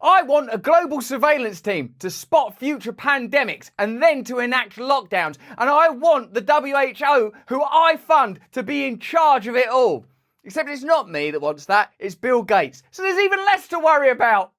I want a global surveillance team to spot future pandemics and then to enact lockdowns. And I want the WHO, who I fund, to be in charge of it all. Except it's not me that wants that, it's Bill Gates. So there's even less to worry about.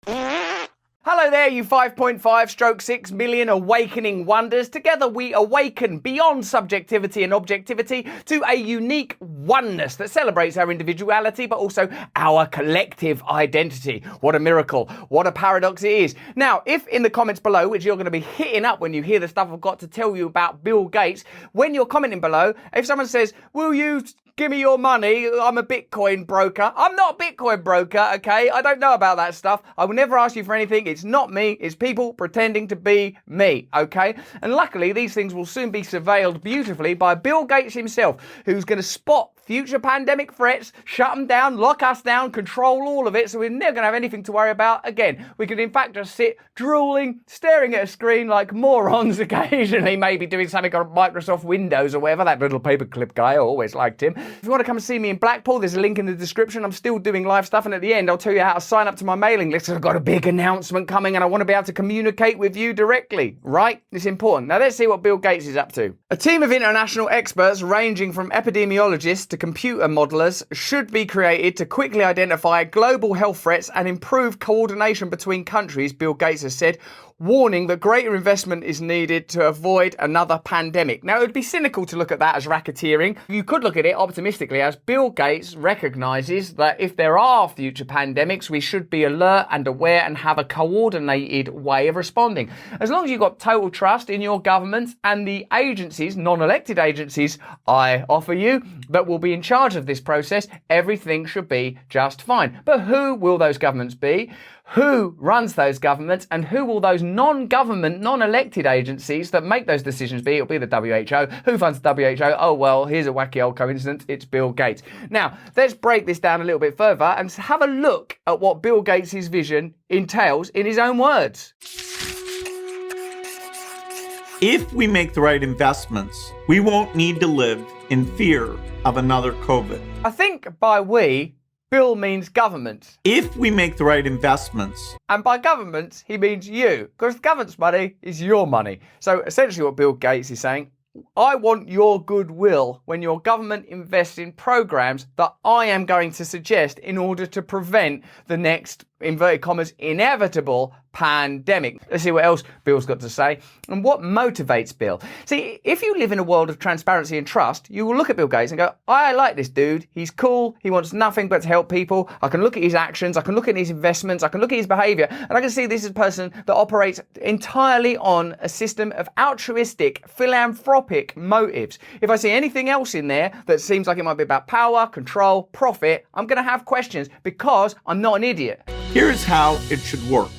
Hello there, you 5.5/6 million awakening wonders. Together we awaken beyond subjectivity and objectivity to a unique oneness that celebrates our individuality but also our collective identity. What a miracle, what a paradox it is. Now, if in the comments below, which you're going to be hitting up when you hear the stuff I've got to tell you about Bill Gates, when you're commenting below, if someone says, will you give me your money, I'm a Bitcoin broker. I'm not a Bitcoin broker, okay? I don't know about that stuff. I will never ask you for anything. It's not me. It's people pretending to be me, okay? And luckily, these things will soon be surveilled beautifully by Bill Gates himself, who's going to spot future pandemic threats, shut them down, lock us down, control all of it, so we're never going to have anything to worry about again. We could in fact just sit drooling, staring at a screen like morons occasionally, maybe doing something on Microsoft Windows or whatever. That little paperclip guy, I always liked him. If you want to come and see me in Blackpool, there's a link in the description. I'm still doing live stuff, and at the end I'll tell you how to sign up to my mailing list. I've got a big announcement coming and I want to be able to communicate with you directly, right? It's important. Now let's see what Bill Gates is up to. A team of international experts ranging from epidemiologists to computer modelers should be created to quickly identify global health threats and improve coordination between countries, Bill Gates has said, warning that greater investment is needed to avoid another pandemic. Now, it would be cynical to look at that as racketeering. You could look at it optimistically as Bill Gates recognises that if there are future pandemics, we should be alert and aware and have a coordinated way of responding. As long as you've got total trust in your government and the agencies, non-elected agencies, I offer you, that will be in charge of this process, everything should be just fine. But who will those governments be? Who runs those governments, and who will those non-government, non-elected agencies that make those decisions be? It'll be the WHO. Who funds the WHO? Oh, well, here's a wacky old coincidence. It's Bill Gates. Now, let's break this down a little bit further and have a look at what Bill Gates' vision entails in his own words. If we make the right investments, we won't need to live in fear of another COVID. I think by we, Bill means government. If we make the right investments. And by government, he means you, because the government's money is your money. So essentially what Bill Gates is saying, I want your goodwill when your government invests in programs that I am going to suggest in order to prevent the next, inverted commas, inevitable pandemic. Let's see what else Bill's got to say and what motivates Bill. See, if you live in a world of transparency and trust, you will look at Bill Gates and go, I like this dude. He's cool. He wants nothing but to help people. I can look at his actions. I can look at his investments. I can look at his behavior. And I can see this is a person that operates entirely on a system of altruistic, philanthropic motives. If I see anything else in there that seems like it might be about power, control, profit, I'm going to have questions because I'm not an idiot. Here's how it should work.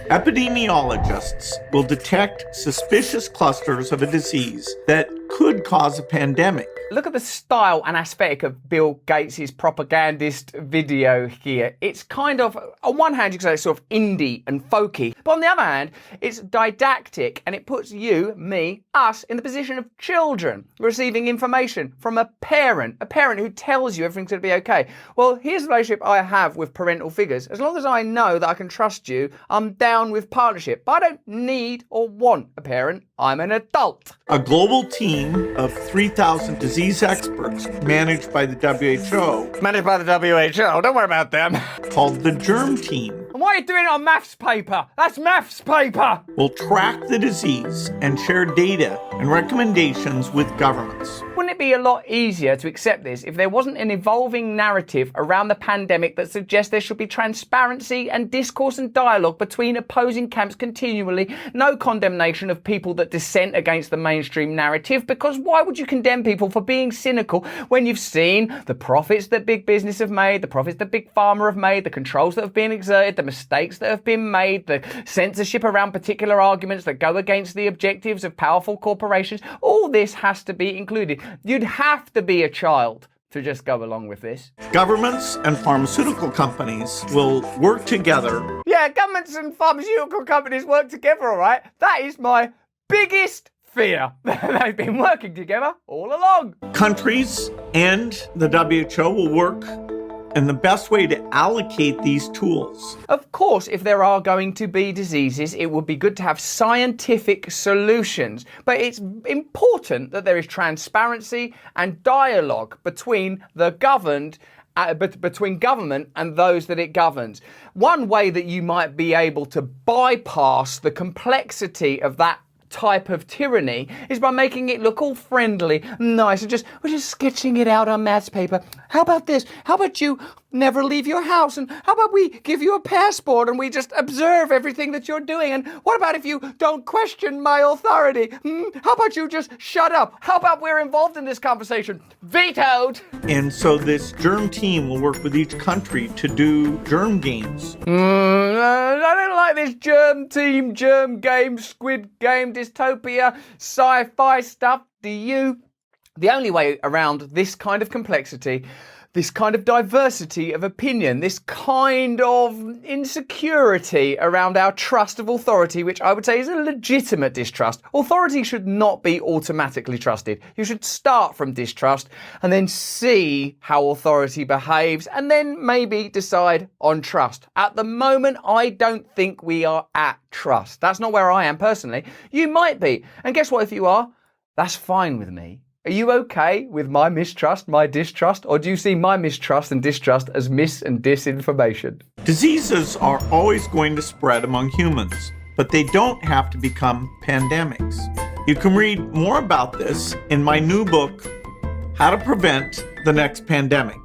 Epidemiologists will detect suspicious clusters of a disease that could cause a pandemic. Look at the style and aesthetic of Bill Gates' propagandist video here. It's kind of, on one hand, you could say it's sort of indie and folky, but on the other hand, it's didactic and it puts you, me, us in the position of children receiving information from a parent who tells you everything's going to be okay. Well, here's the relationship I have with parental figures. As long as I know that I can trust you, I'm down with partnership, but I don't need or want a parent. I'm an adult. A global team of 3,000 disease experts managed by the WHO. Managed by the WHO, don't worry about them. Called the Germ Team. And why are you doing it on maths paper? That's maths paper! Will track the disease and share data and recommendations with governments. Wouldn't it be a lot easier to accept this if there wasn't an evolving narrative around the pandemic that suggests there should be transparency and discourse and dialogue between opposing camps continually, no condemnation of people that dissent against the mainstream narrative, because why would you condemn people for being cynical when you've seen the profits that big business have made, the profits that big pharma have made, the controls that have been exerted, the mistakes that have been made, the censorship around particular arguments that go against the objectives of powerful corporations? All this has to be included. You'd have to be a child to just go along with this. Governments and pharmaceutical companies will work together. Yeah, governments and pharmaceutical companies work together, all right? That is my biggest fear. They've been working together all along. Countries and the WHO will work and the best way to allocate these tools. Of course, if there are going to be diseases, it would be good to have scientific solutions. But it's important that there is transparency and dialogue between the governed between government and those that it governs. One way that you might be able to bypass the complexity of that type of tyranny is by making it look all friendly, nice, and we're just sketching it out on maths paper. How about this? How about you never leave your house? And how about we give you a passport and we just observe everything that you're doing? And what about if you don't question my authority? How about you just shut up? How about we're involved in this conversation? Vetoed! And so this germ team will work with each country to do germ games. I don't like this germ team, germ game, squid game, dystopia, sci-fi stuff. Do you? The only way around this kind of complexity, this kind of diversity of opinion, this kind of insecurity around our trust of authority, which I would say is a legitimate distrust. Authority should not be automatically trusted. You should start from distrust and then see how authority behaves and then maybe decide on trust. At the moment, I don't think we are at trust. That's not where I am personally. You might be. And guess what, if you are? That's fine with me. Are you okay with my mistrust, my distrust, or do you see my mistrust and distrust as mis and disinformation? Diseases are always going to spread among humans, but they don't have to become pandemics. You can read more about this in my new book, How to Prevent the Next Pandemic.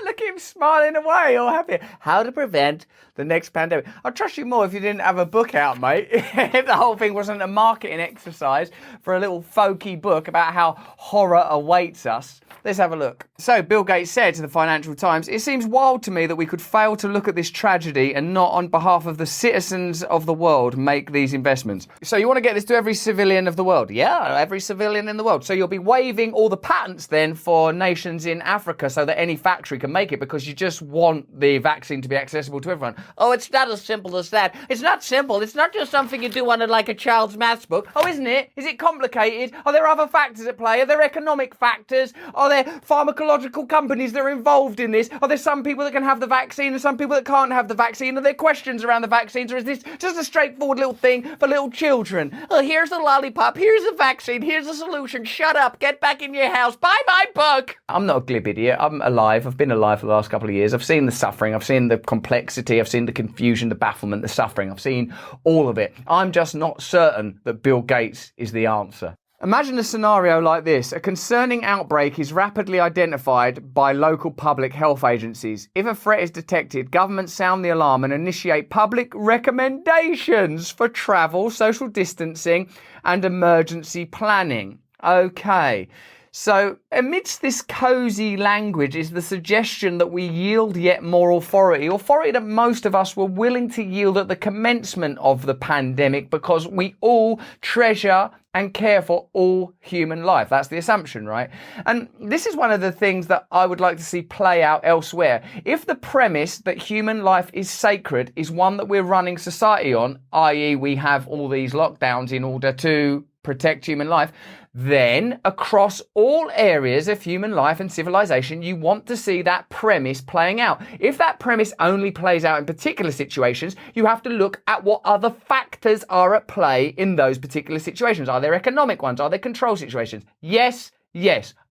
Look at him smiling away, all happy. How to prevent the next pandemic. I'd trust you more if you didn't have a book out, mate. If the whole thing wasn't a marketing exercise for a little folky book about how horror awaits us. Let's have a look. So Bill Gates said to the Financial Times, "It seems wild to me that we could fail to look at this tragedy and not on behalf of the citizens of the world make these investments." So you want to get this to every civilian of the world? Yeah, every civilian in the world. So you'll be waiving all the patents then for nations in Africa so that any factory can make it because you just want the vaccine to be accessible to everyone. Oh, it's not as simple as that. It's not simple. It's not just something you do on like a child's maths book. Oh, isn't it? Is it complicated? Are there other factors at play? Are there economic factors? Are there pharmacological companies that are involved in this? Are there some people that can have the vaccine and some people that can't have the vaccine? Are there questions around the vaccines, or is this just a straightforward little thing for little children? Oh, here's the lollipop, here's the vaccine, here's the solution. Shut up, get back in your house, buy my book. I'm not a glib idiot. I'm alive. I've been alive for the last couple of years. I've seen the suffering, I've seen the complexity, I've seen the confusion, the bafflement, the suffering. I've seen all of it. I'm just not certain that Bill Gates is the answer. Imagine a scenario like this. A concerning outbreak is rapidly identified by local public health agencies. If a threat is detected, governments sound the alarm and initiate public recommendations for travel, social distancing, and emergency planning. Okay. So, amidst this cosy language is the suggestion that we yield yet more authority that most of us were willing to yield at the commencement of the pandemic because we all treasure and care for all human life. That's the assumption, right? And this is one of the things that I would like to see play out elsewhere. If the premise that human life is sacred is one that we're running society on, i.e. we have all these lockdowns in order to protect human life, then across all areas of human life and civilization, you want to see that premise playing out. If that premise only plays out in particular situations, you have to look at what other factors are at play in those particular situations. Are there economic ones? Are there control situations? Yes.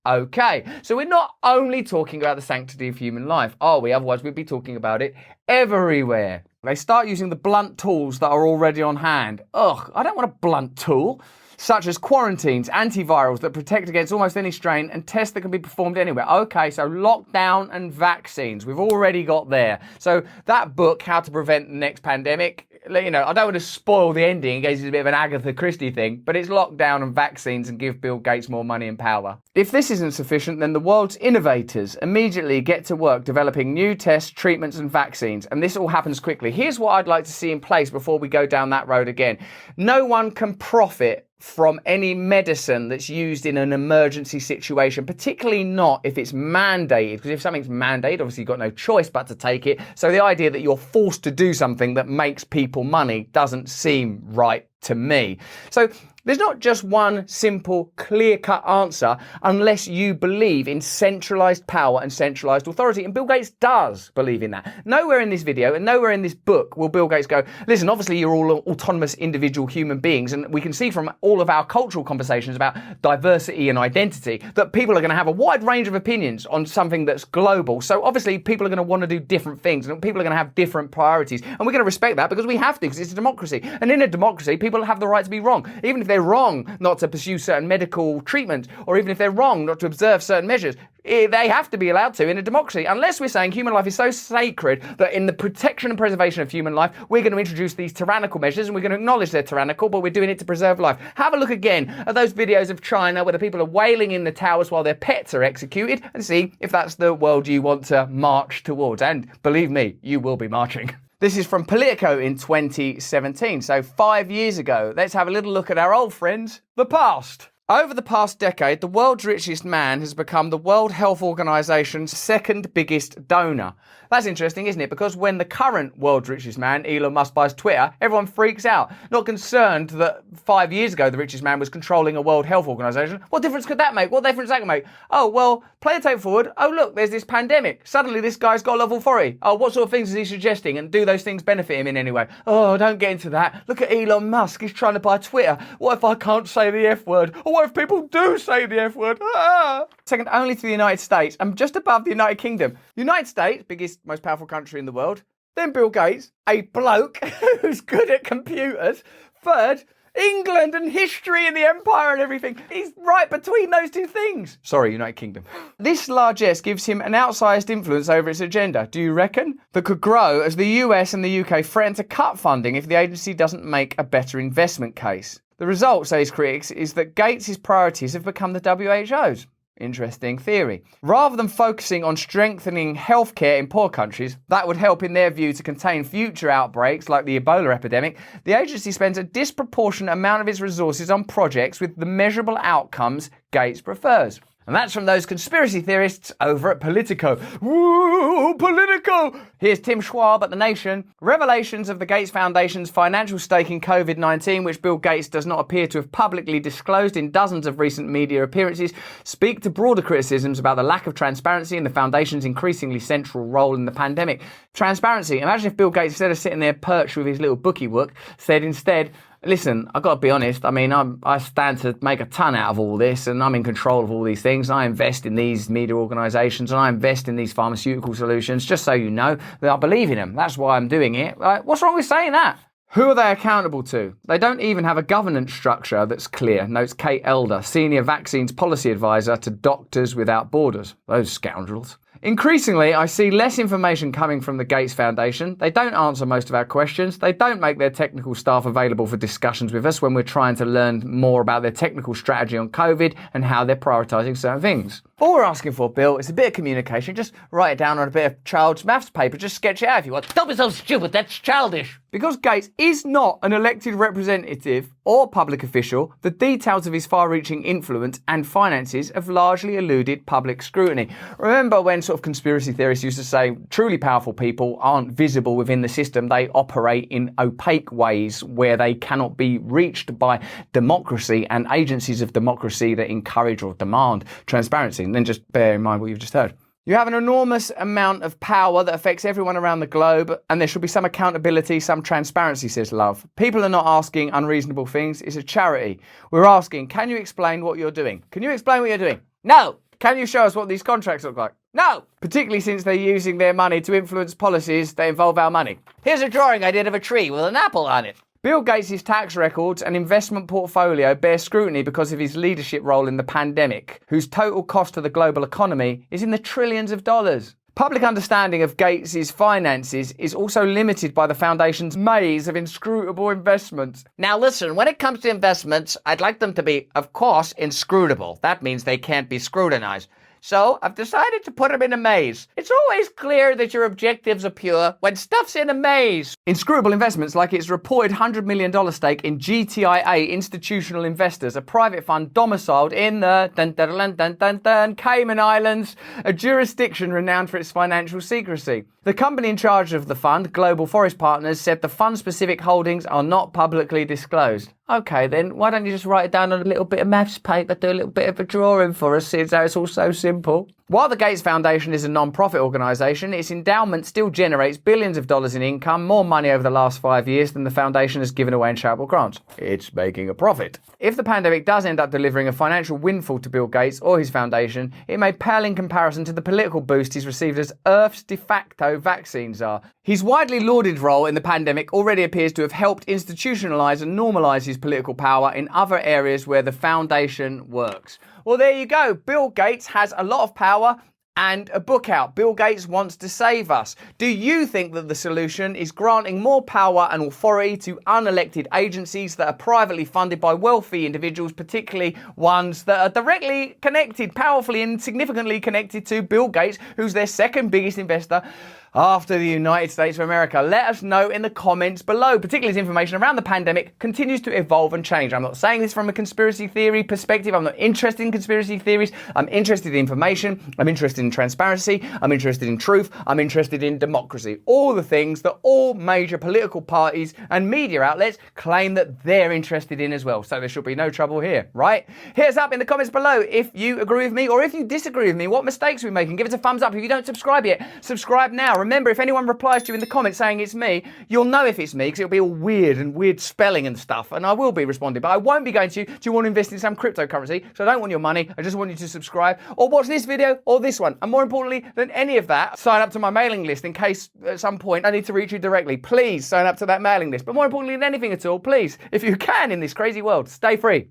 Okay. So we're not only talking about the sanctity of human life, are we? Otherwise, we'd be talking about it everywhere. They start using the blunt tools that are already on hand. Ugh, I don't want a blunt tool. Such as quarantines, antivirals that protect against almost any strain, and tests that can be performed anywhere. Okay, so lockdown and vaccines. We've already got there. So that book, How to Prevent the Next Pandemic, you know, I don't want to spoil the ending in case it's a bit of an Agatha Christie thing, but it's lockdown and vaccines and give Bill Gates more money and power. If this isn't sufficient, then the world's innovators immediately get to work developing new tests, treatments and vaccines, and this all happens quickly. Here's what I'd like to see in place before we go down that road again. No one can profit from any medicine that's used in an emergency situation, particularly not if it's mandated, because if something's mandated, obviously you've got no choice but to take it. So the idea that you're forced to do something that makes people money doesn't seem right to me. So There's not just one simple, clear-cut answer unless you believe in centralized power and centralized authority. And Bill Gates does believe in that. Nowhere in this video and nowhere in this book will Bill Gates go, listen, obviously you're all autonomous individual human beings. And we can see from all of our cultural conversations about diversity and identity that people are going to have a wide range of opinions on something that's global. So obviously people are going to want to do different things and people are going to have different priorities. And we're going to respect that because we have to, because it's a democracy. And in a democracy, people have the right to be wrong. Even if they're wrong not to pursue certain medical treatment, or even if they're wrong not to observe certain measures, they have to be allowed to in a democracy, unless we're saying human life is so sacred that in the protection and preservation of human life, we're going to introduce these tyrannical measures and we're going to acknowledge they're tyrannical, but we're doing it to preserve life. Have a look again at those videos of China where the people are wailing in the towers while their pets are executed and see if that's the world you want to march towards. And believe me, you will be marching. This is from Politico in 2017, so 5 years ago. Let's have a little look at our old friends, the past. Over the past decade, the world's richest man has become the World Health Organization's second biggest donor. That's interesting, isn't it? Because when the current world's richest man, Elon Musk, buys Twitter, everyone freaks out. Not concerned that 5 years ago the richest man was controlling a World Health Organization. What difference could that make? What difference that make? Oh, well, play the tape forward. Oh, look, there's this pandemic. Suddenly this guy's got a lot of authority. Oh, what sort of things is he suggesting? And do those things benefit him in any way? Oh, don't get into that. Look at Elon Musk. He's trying to buy Twitter. What if I can't say the F word? Or what if people do say the F word? Ah! Second only to the United States and just above the United Kingdom. United States, biggest, most powerful country in the world. Then Bill Gates, a bloke who's good at computers. Third, England and history and the empire and everything. He's right between those two things. Sorry, United Kingdom. This largesse gives him an outsized influence over its agenda, do you reckon? That could grow as the US and the UK threaten to cut funding if the agency doesn't make a better investment case. The result, say his critics, is that Gates' priorities have become the WHO's. Interesting theory. Rather than focusing on strengthening healthcare in poor countries, that would help in their view to contain future outbreaks like the Ebola epidemic, the agency spends a disproportionate amount of its resources on projects with the measurable outcomes Gates prefers. And that's from those conspiracy theorists over at Politico. Woo, Politico! Here's Tim Schwab at The Nation. Revelations of the Gates Foundation's financial stake in COVID-19, which Bill Gates does not appear to have publicly disclosed in dozens of recent media appearances, speak to broader criticisms about the lack of transparency and the Foundation's increasingly central role in the pandemic. Transparency. Imagine if Bill Gates, instead of sitting there perched with his little bookie book, said instead, listen, I've got to be honest. I mean, I stand to make a ton out of all this and I'm in control of all these things. I invest in these media organisations and I invest in these pharmaceutical solutions, just so you know that I believe in them. That's why I'm doing it. What's wrong with saying that? Who are they accountable to? They don't even have a governance structure that's clear, notes Kate Elder, Senior Vaccines Policy Advisor to Doctors Without Borders. Those scoundrels. Increasingly, I see less information coming from the Gates Foundation. They don't answer most of our questions. They don't make their technical staff available for discussions with us when we're trying to learn more about their technical strategy on COVID and how they're prioritising certain things. All we're asking for, Bill, is a bit of communication. Just write it down on a bit of child's maths paper. Just sketch it out if you want. Don't be so stupid. That's childish. Because Gates is not an elected representative or public official, the details of his far-reaching influence and finances have largely eluded public scrutiny. Remember when sort of conspiracy theorists used to say truly powerful people aren't visible within the system, they operate in opaque ways where they cannot be reached by democracy and agencies of democracy that encourage or demand transparency. And then just bear in mind what you've just heard. You have an enormous amount of power that affects everyone around the globe, and there should be some accountability, some transparency, says Love. People are not asking unreasonable things. It's a charity. We're asking, can you explain what you're doing? Can you explain what you're doing? No. Can you show us what these contracts look like? No. Particularly since they're using their money to influence policies that involve our money. Here's a drawing I did of a tree with an apple on it. Bill Gates' tax records and investment portfolio bear scrutiny because of his leadership role in the pandemic, whose total cost to the global economy is in the trillions of dollars. Public understanding of Gates' finances is also limited by the Foundation's maze of inscrutable investments. Now listen, when it comes to investments, I'd like them to be, of course, inscrutable. That means they can't be scrutinized. So I've decided to put them in a maze. It's always clear that your objectives are pure when stuff's in a maze. Inscrutable investments like its reported $100 million stake in GTIA Institutional Investors, a private fund domiciled in the Cayman Islands, a jurisdiction renowned for its financial secrecy. The company in charge of the fund, Global Forest Partners, said the fund-specific holdings are not publicly disclosed. Okay, then why don't you just write it down on a little bit of maths paper, do a little bit of a drawing for us, since it's all so simple. While the Gates Foundation is a non-profit organisation, its endowment still generates billions of dollars in income, more money over the last 5 years than the foundation has given away in charitable grants. It's making a profit. If the pandemic does end up delivering a financial windfall to Bill Gates or his foundation, it may pale in comparison to the political boost he's received as Earth's de facto vaccine czar. His widely lauded role in the pandemic already appears to have helped institutionalise and normalise his political power in other areas where the foundation works. Well, there you go. Bill Gates has a lot of power and a book out. Bill Gates wants to save us. Do you think that the solution is granting more power and authority to unelected agencies that are privately funded by wealthy individuals, particularly ones that are directly connected, powerfully and significantly connected to Bill Gates, who's their second biggest investor after the United States of America? Let us know in the comments below, particularly as information around the pandemic continues to evolve and change. I'm not saying this from a conspiracy theory perspective. I'm not interested in conspiracy theories. I'm interested in information. I'm interested in transparency. I'm interested in truth. I'm interested in democracy. All the things that all major political parties and media outlets claim that they're interested in as well. So there should be no trouble here, right? Hit us up in the comments below if you agree with me or if you disagree with me, what mistakes we're making. Give us a thumbs up. If you don't subscribe yet, subscribe now. Remember, if anyone replies to you in the comments saying it's me, you'll know if it's me because it'll be all weird spelling and stuff, and I will be responding. But I won't be going to you, do you want to invest in some cryptocurrency? So I don't want your money, I just want you to subscribe or watch this video or this one. And more importantly than any of that, sign up to my mailing list in case at some point I need to reach you directly. Please sign up to that mailing list. But more importantly than anything at all, please, if you can in this crazy world, stay free.